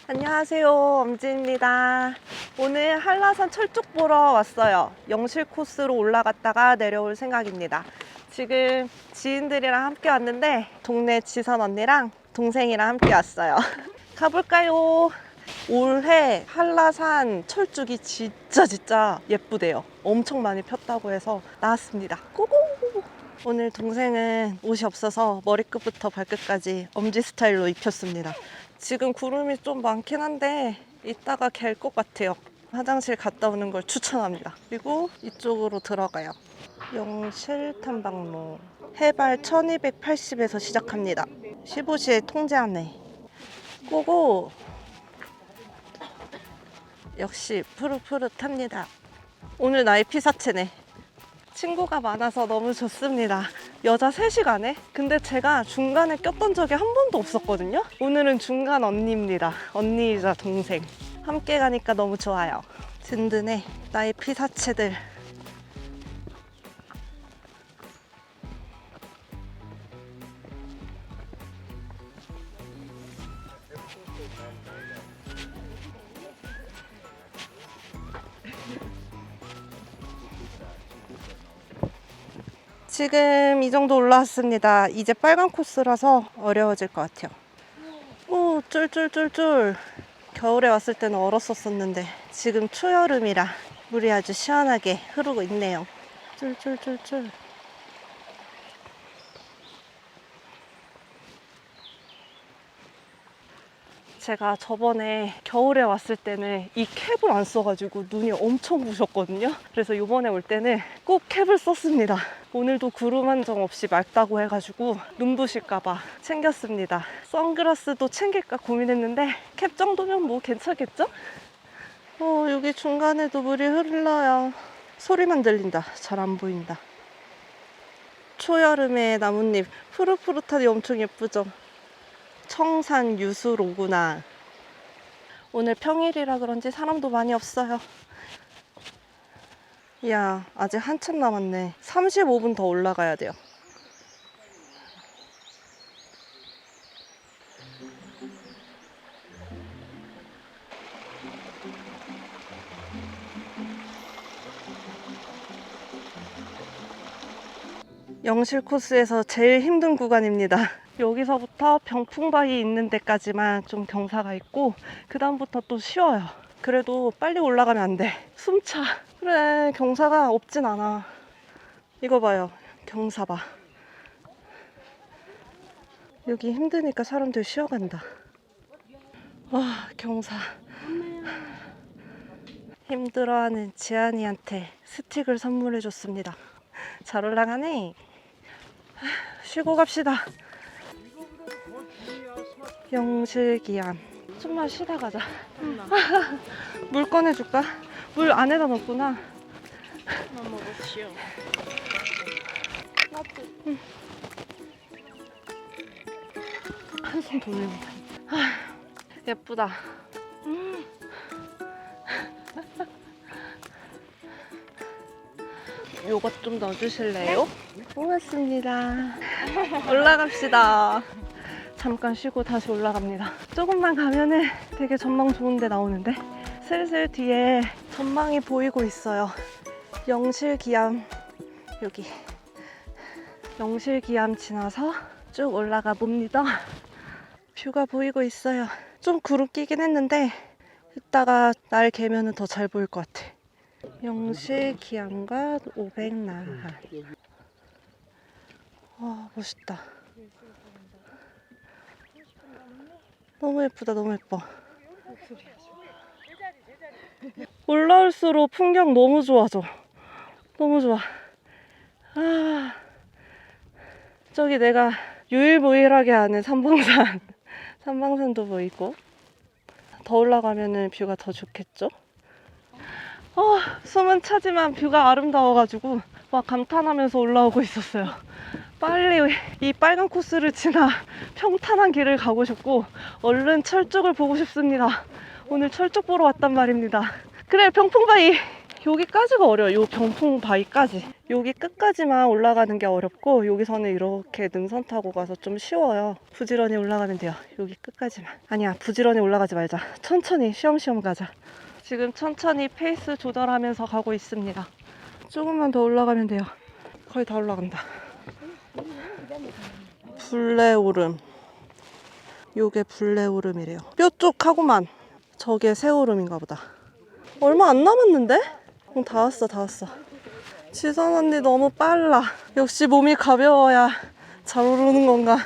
안녕하세요, 엄지입니다. 오늘 한라산 철쭉 보러 왔어요. 영실 코스로 올라갔다가 내려올 생각입니다. 지금 지인들이랑 함께 왔는데 동네 지선 언니랑 동생이랑 함께 왔어요. 가볼까요? 올해 한라산 철쭉이 진짜 예쁘대요. 엄청 많이 폈다고 해서 나왔습니다. 고고! 오늘 동생은 옷이 없어서 머리끝부터 발끝까지 엄지 스타일로 입혔습니다. 지금 구름이 좀 많긴 한데 이따가 갤 것 같아요. 화장실 갔다 오는 걸 추천합니다. 그리고 이쪽으로 들어가요. 영실 탐방로 해발 1280에서 시작합니다. 15시에 통제 안내. 고고! 역시 푸릇푸릇합니다. 오늘 나의 피사체네. 친구가 많아서 너무 좋습니다. 여자 셋이 가네? 근데 제가 중간에 꼈던 적이 한 번도 없었거든요? 오늘은 중간 언니입니다. 언니이자 동생. 함께 가니까 너무 좋아요. 든든해. 나의 피사체들. 지금 이 정도 올라왔습니다. 이제 빨간 코스라서 어려워질 것 같아요. 오, 쫄쫄쫄쫄. 겨울에 왔을 때는 얼었었는데 지금 초여름이라 물이 아주 시원하게 흐르고 있네요. 쫄쫄쫄쫄. 제가 저번에 겨울에 왔을 때는 이 캡을 안 써가지고 눈이 엄청 부셨거든요. 그래서 이번에 올 때는 꼭 캡을 썼습니다. 오늘도 구름 한 점 없이 맑다고 해가지고 눈 부실까봐 챙겼습니다. 선글라스도 챙길까 고민했는데 캡 정도면 뭐 괜찮겠죠? 여기 중간에도 물이 흘러요. 소리만 들린다. 잘 안 보인다. 초여름에 나뭇잎 푸릇푸릇하니 엄청 예쁘죠? 청산 유수로구나. 오늘 평일이라 그런지 사람도 많이 없어요. 이야, 아직 한참 남았네. 35분 더 올라가야 돼요. 영실 코스에서 제일 힘든 구간입니다. 여기서부터 병풍바위 있는 데까지만 좀 경사가 있고 그 다음부터 또 쉬워요. 그래도 빨리 올라가면 안 돼. 숨차. 그래, 경사가 없진 않아. 이거 봐요. 경사 봐. 여기 힘드니까 사람들 쉬어간다. 와, 경사. 힘들어하는 지안이한테 스틱을 선물해줬습니다. 잘 올라가네. 쉬고 갑시다. 영실기암. 좀만 쉬다 가자. 물 꺼내줄까? 물 안에다 넣었구나. 먹었지요. 응. 한숨 돌리고. 예쁘다. 요것 좀 넣어주실래요? 고맙습니다. 올라갑시다. 잠깐 쉬고 다시 올라갑니다. 조금만 가면은 되게 전망 좋은데 나오는데 슬슬 뒤에 전망이 보이고 있어요. 영실기암. 여기 영실기암 지나서 쭉 올라가 봅니다. 뷰가 보이고 있어요. 좀 구름 끼긴 했는데 이따가 날 개면은 더 잘 보일 것 같아. 영실기암과 500나한. 와, 멋있다. 너무 예쁘다. 너무 예뻐. 올라올수록 풍경 너무 좋아져. 너무 좋아. 저기 내가 유일무이하게 아는 삼방산. 삼방산도 보이고. 더 올라가면은 뷰가 더 좋겠죠? 숨은 차지만 뷰가 아름다워가지고 막 감탄하면서 올라오고 있었어요. 빨리 이 빨간 코스를 지나 평탄한 길을 가고 싶고 얼른 철쭉을 보고 싶습니다. 오늘 철쭉 보러 왔단 말입니다. 그래, 병풍바위 여기까지가 어려워요. 요 병풍 바위까지. 여기 끝까지만 올라가는 게 어렵고 여기서는 이렇게 능선 타고 가서 좀 쉬워요. 부지런히 올라가면 돼요. 여기 끝까지만. 아니야, 부지런히 올라가지 말자. 천천히 쉬엄쉬엄 가자. 지금 천천히 페이스 조절하면서 가고 있습니다. 조금만 더 올라가면 돼요. 거의 다 올라간다. 불레오름. 요게 불레오름이래요. 뾰족하구만. 저게 새오름인가 보다. 얼마 안 남았는데? 다 왔어, 다 왔어. 지선 언니 너무 빨라. 역시 몸이 가벼워야 잘 오르는 건가.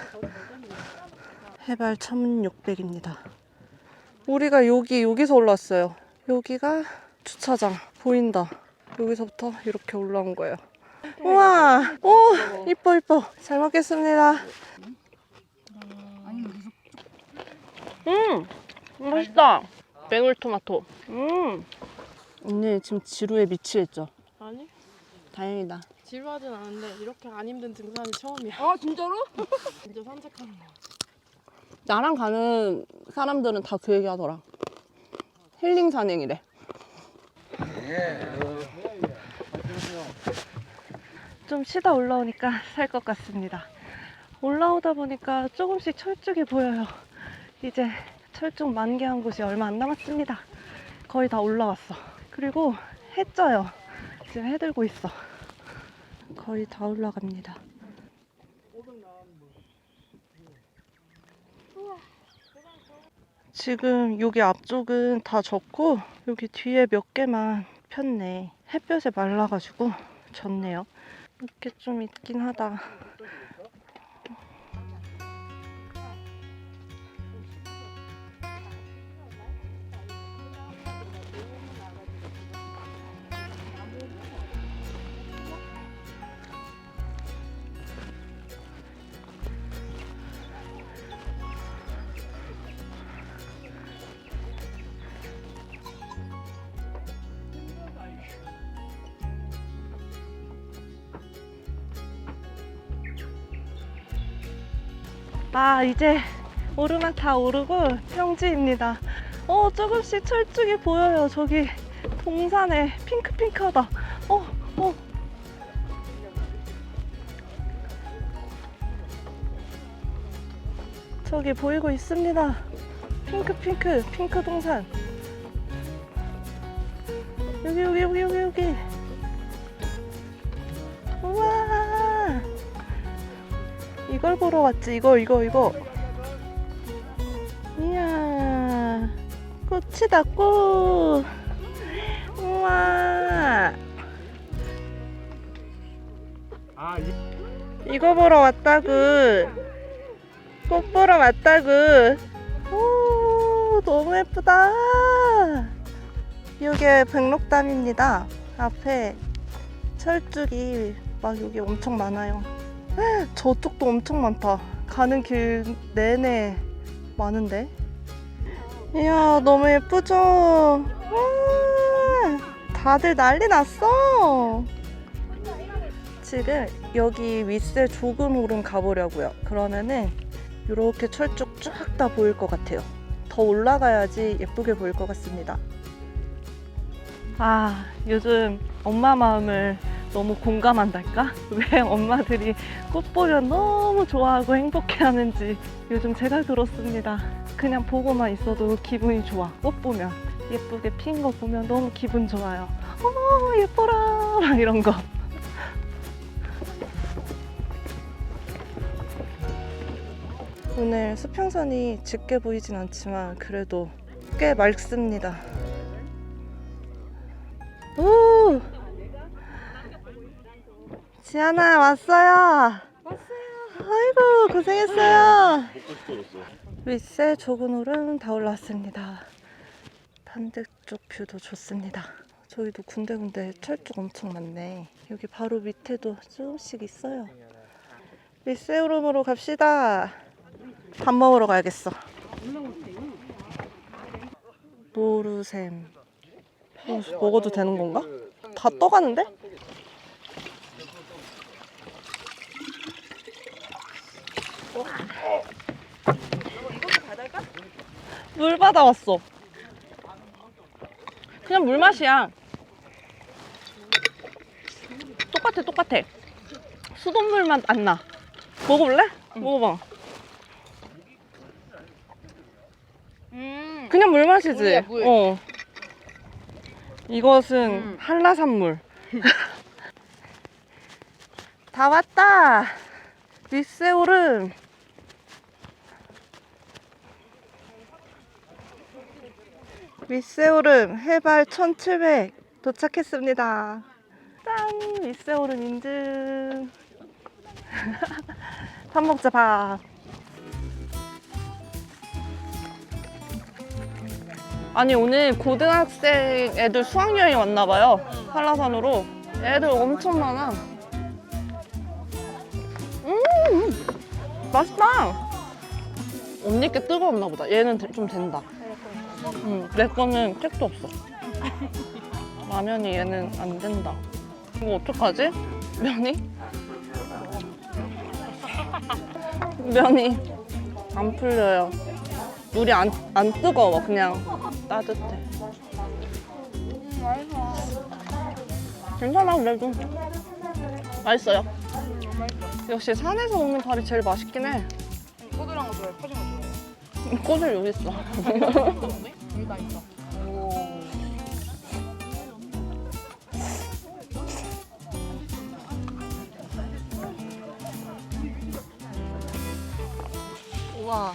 해발 1600입니다. 우리가 여기서 올라왔어요. 여기가 주차장. 보인다. 여기서부터 이렇게 올라온 거예요. 우와! 오! 이뻐, 이뻐. 잘 먹겠습니다. 맛있다. 맹울토마토. 언니 지금 지루에 미치겠죠? 아니, 다행이다. 지루하진 않은데 이렇게 안 힘든 등산이 처음이야. 아 진짜로? 진짜 산책하는 거. 나랑 가는 사람들은 다 그 얘기 하더라. 힐링 산행이래. 좀 쉬다 올라오니까 살 것 같습니다. 올라오다 보니까 조금씩 철쭉이 보여요. 이제 철쭉 만개한 곳이 얼마 안 남았습니다. 거의 다 올라왔어. 그리고 해 쪄요. 지금 해 들고 있어. 거의 다 올라갑니다. 지금 여기 앞쪽은 다 졌고 여기 뒤에 몇 개만 폈네. 햇볕에 말라가지고 졌네요. 이렇게 좀 있긴 하다. 아, 이제 오르막 다 오르고 평지입니다. 조금씩 철쭉이 보여요. 저기 동산에 핑크핑크하다. 저기 보이고 있습니다. 핑크 동산. 여기. 우와. 이걸 보러 왔지. 이거. 이야. 꽃이다, 꽃. 우와. 이거 보러 왔다구. 꽃 보러 왔다구. 오, 너무 예쁘다. 이게 백록담입니다. 앞에 철쭉이 막 여기 엄청 많아요. 저쪽도 엄청 많다. 가는 길 내내 많은데. 이야, 너무 예쁘죠? 다들 난리 났어. 지금 여기 윗세 조금 오름 가보려고요. 그러면은 이렇게 철쭉 쫙 다 보일 것 같아요. 더 올라가야지 예쁘게 보일 것 같습니다. 아, 요즘 엄마 마음을 너무 공감한달까? 왜 엄마들이 꽃 보면 너무 좋아하고 행복해하는지 요즘 제가 그렇습니다. 그냥 보고만 있어도 기분이 좋아. 꽃 보면 예쁘게 핀 거 보면 너무 기분 좋아요. 어머, 예뻐라 막 이런 거. 오늘 수평선이 짙게 보이진 않지만 그래도 꽤 맑습니다. 오! 지안아, 왔어요. 아이고, 고생했어요. 윗세 조근 오름 다 올라왔습니다. 반대쪽 뷰도 좋습니다. 저기도 군데군데 철쭉 엄청 많네. 여기 바로 밑에도 조금씩 있어요. 윗세 오름으로 갑시다. 밥 먹으러 가야겠어. 노루샘. 먹어도 되는 건가? 다 떠가는데? 물 받아왔어. 그냥 물 맛이야. 똑같아, 똑같아. 수돗물 맛 안 나. 먹어볼래? 먹어봐. 그냥 물 맛이지? 물이야, 물. 어. 이것은 한라산물. 다 왔다. 윗세오름. 윗세오름 해발 1700 도착했습니다. 짠! 윗세오름 인증. 밥 먹자, 밥. 아니, 오늘 고등학생 애들 수학여행 왔나봐요. 한라산으로. 애들 엄청 많아. 맛있다. 언니 게 뜨거웠나 보다. 얘는 좀 된다. 내 거는 택도 없어. 라면이 얘는 안 된다. 이거 어떡하지? 면이 안 풀려요. 물이 안 뜨거워. 그냥 따뜻해. 괜찮아, 그래도. 맛있어요. 역시 산에서 먹는 발이 제일 맛있긴 해. 꼬들한 거 좋아해? 퍼진 거 좋아해? 꼬들 여기 있어. 여기 다 있어. 우와.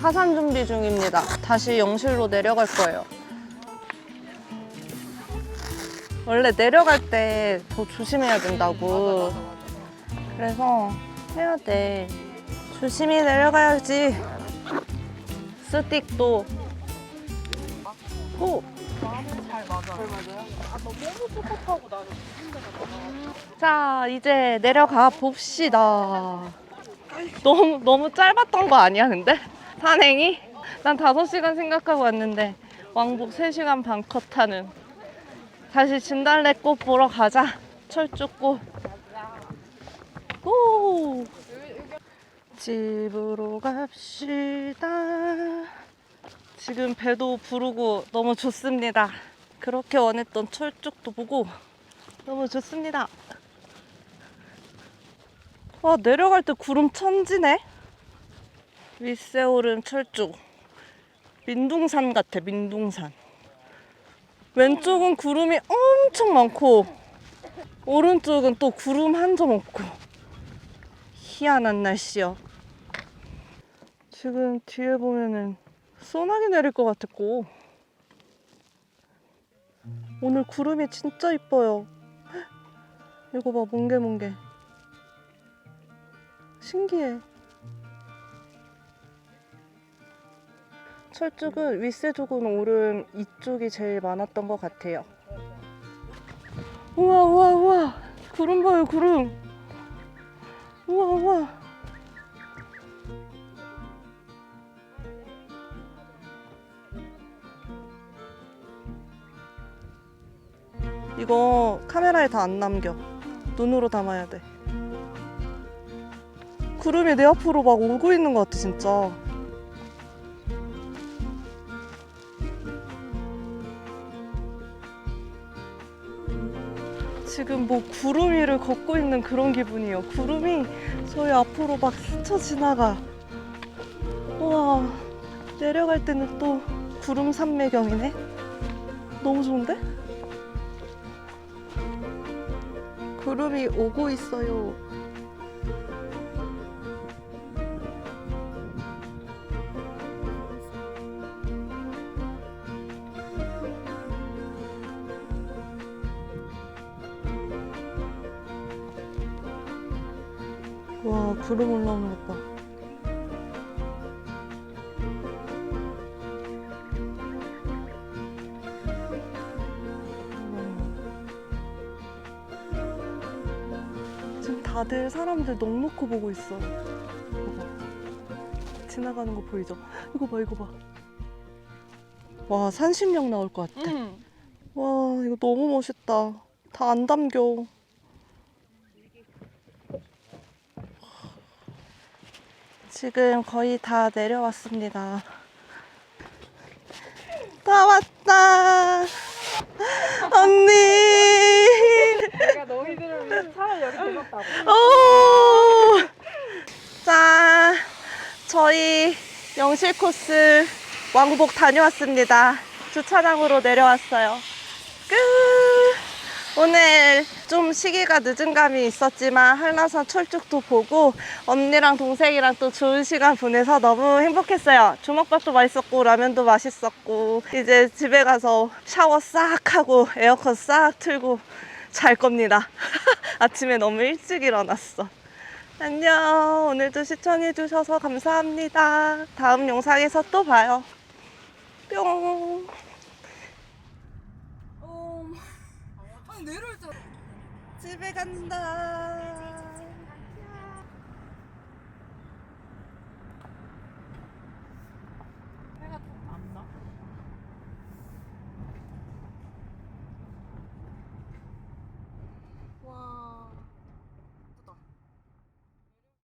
하산 준비 중입니다. 다시 영실로 내려갈 거예요. 원래 내려갈 때 더 조심해야 된다고. 그래서 해야 돼. 조심히 내려가야지. 스틱도. 오. 잘 맞아. 잘 맞아요? 아, 너 너무 똑똑하고 나는 무슨 데가 많아. 자, 이제 내려가 봅시다. 너무 짧았던 거 아니야, 근데? 산행이? 난 5시간 생각하고 왔는데 왕복 3시간 반 컷하는. 다시 진달래꽃 보러 가자. 철쭉꽃. 오! 집으로 갑시다. 지금 배도 부르고 너무 좋습니다. 그렇게 원했던 철쭉도 보고 너무 좋습니다. 와, 내려갈 때 구름 천지네. 윗세오름 철쭉. 민둥산 같아, 민둥산. 왼쪽은 구름이 엄청 많고 오른쪽은 또 구름 한 점 없고. 희한한 날씨요. 지금 뒤에 보면은 소나기 내릴 것 같았고. 오늘 구름이 진짜 이뻐요. 이거 봐, 몽게몽게. 신기해. 철쭉은 윗세조군 오름 이쪽이 제일 많았던 것 같아요. 우와, 우와, 우와. 구름 봐요, 구름. 우와, 우와. 이거 카메라에 다 안 남겨. 눈으로 담아야 돼. 구름이 내 앞으로 막 오고 있는 것 같아, 진짜. 지금 뭐 구름 위를 걷고 있는 그런 기분이에요. 구름이 저희 앞으로 막 스쳐 지나가. 우와, 내려갈 때는 또 구름 산매경이네. 너무 좋은데? 구름이 오고 있어요. 와, 구름 올라오는 것 봐. 지금 다들 사람들 넋놓고 보고 있어. 이거 봐. 지나가는 거 보이죠? 이거 봐, 이거 봐. 와, 산신령 나올 것 같아. 와, 이거 너무 멋있다. 다 안 담겨. 지금 거의 다 내려왔습니다. 다 왔다. 언니. 내가 너희들을 위해 차를 여기 대놨다고. 오. 자, 저희 영실 코스 왕복 다녀왔습니다. 주차장으로 내려왔어요. 끝. 오늘 좀 시기가 늦은 감이 있었지만 한라산 철쭉도 보고 언니랑 동생이랑 또 좋은 시간 보내서 너무 행복했어요. 주먹밥도 맛있었고 라면도 맛있었고 이제 집에 가서 샤워 싹 하고 에어컨 싹 틀고 잘 겁니다. 아침에 너무 일찍 일어났어. 안녕. 오늘도 시청해주셔서 감사합니다. 다음 영상에서 또 봐요. 뿅. 아니 내려올 줄. 집에 간다.